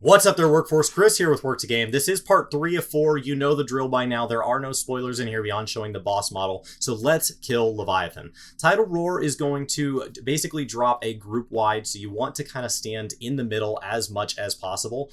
What's up there, Workforce? Chris here with Work2Game. This is part 3 of 4. You know the drill by now. There are no spoilers in here beyond showing the boss model. So let's kill Leviathan. Tidal Roar is going to basically drop a group wide, so you want to kind of stand in the middle as much as possible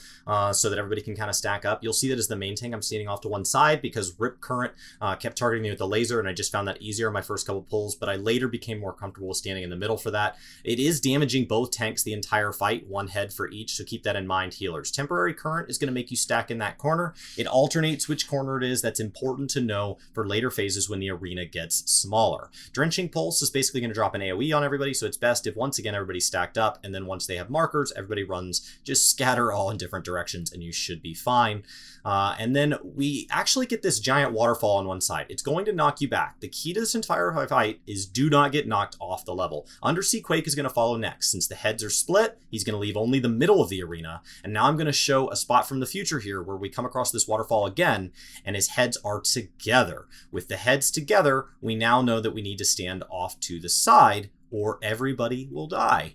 so that everybody can kind of stack up. You'll see that as the main tank, I'm standing off to one side because Rip Current kept targeting me with the laser, and I just found that easier in my first couple pulls, but I later became more comfortable with standing in the middle for that. It is damaging both tanks the entire fight, one head for each, so keep that in mind, healers. Temporary Current is going to make you stack in that corner. It alternates which corner it is. That's important to know for later phases when the arena gets smaller. Drenching Pulse is basically going to drop an AoE on everybody, so it's best if once again everybody's stacked up, and then once they have markers, everybody runs, just scatter all in different directions and you should be fine. And then we actually get this giant waterfall on one side. It's going to knock you back. The key to this entire fight is do not get knocked off the level. Undersea Quake is going to follow next. Since the heads are split, he's going to leave only the middle of the arena. And now I'm going to show a spot from the future here where we come across this waterfall again, and his heads are together. With the heads together, we now know that we need to stand off to the side, or everybody will die.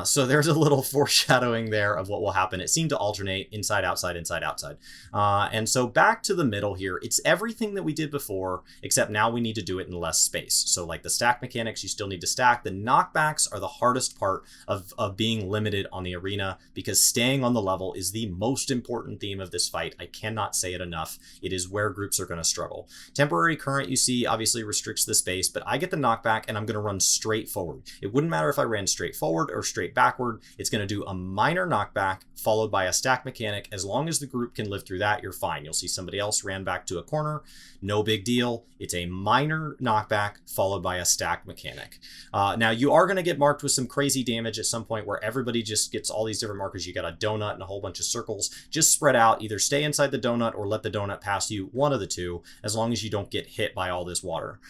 So there's a little foreshadowing there of what will happen. It seemed to alternate inside, outside, inside, outside. And so back to the middle here, it's everything that we did before, except now we need to do it in less space. So like the stack mechanics, you still need to stack. The knockbacks are the hardest part of being limited on the arena, because staying on the level is the most important theme of this fight. I cannot say it enough. It is where groups are going to struggle. Temporary Current, you see, obviously restricts the space, but I get the knockback and I'm going to run straight forward. It wouldn't matter if I ran straight forward or straight backward. It's going to do a minor knockback followed by a stack mechanic. As long as the group can live through that, you're fine. You'll see somebody else ran back to a corner. No big deal. It's a minor knockback followed by a stack mechanic. Now, you are going to get marked with some crazy damage at some point where everybody just gets all these different markers. You got a donut and a whole bunch of circles. Just spread out. Either stay inside the donut or let the donut pass you. One of the two, as long as you don't get hit by all this water.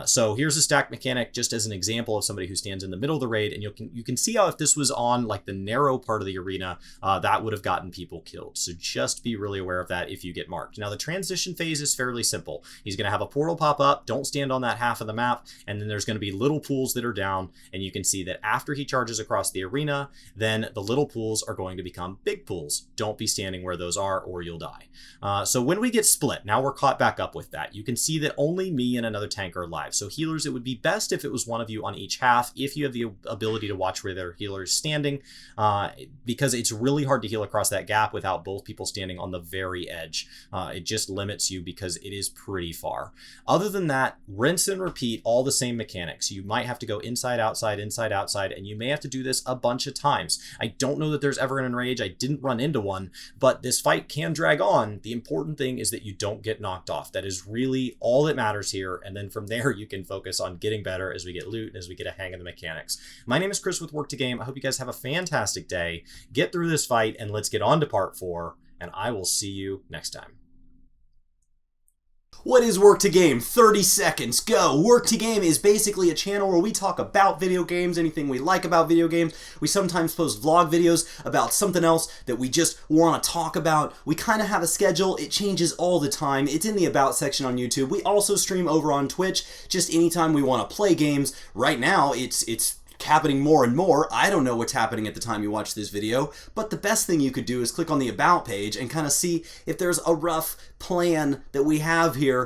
So here's a stack mechanic just as an example of somebody who stands in the middle of the raid, and you can see how if this was on like the narrow part of the arena, that would have gotten people killed. So just be really aware of that if you get marked. Now the transition phase is fairly simple. He's going to have a portal pop up. Don't stand on that half of the map, and then there's going to be little pools that are down, and you can see that after he charges across the arena, then the little pools are going to become big pools. Don't be standing where those are or you'll die. So when we get split, now we're caught back up with that. You can see that only me and another tank are alive. So healers, it would be best if it was one of you on each half, if you have the ability to watch where their healer is standing, because it's really hard to heal across that gap without both people standing on the very edge. It just limits you because it is pretty far. Other than that, rinse and repeat all the same mechanics. You might have to go inside, outside, and you may have to do this a bunch of times. I don't know that there's ever an enrage. I didn't run into one, but this fight can drag on. The important thing is that you don't get knocked off. That is really all that matters here, and then from there you can focus on getting better as we get loot and as we get a hang of the mechanics. My name is Chris with Work2Game. I hope you guys have a fantastic day. Get through this fight, and let's get on to part 4, and I will see you next time. What is Work2Game? 30 seconds, go! Work2Game is basically a channel where we talk about video games, anything we like about video games. We sometimes post vlog videos about something else that we just want to talk about. We kind of have a schedule. It changes all the time. It's in the About section on YouTube. We also stream over on Twitch just anytime we want to play games. Right now, it's happening more and more. I don't know what's happening at the time you watch this video, but the best thing you could do is click on the About page and kind of see if there's a rough plan that we have here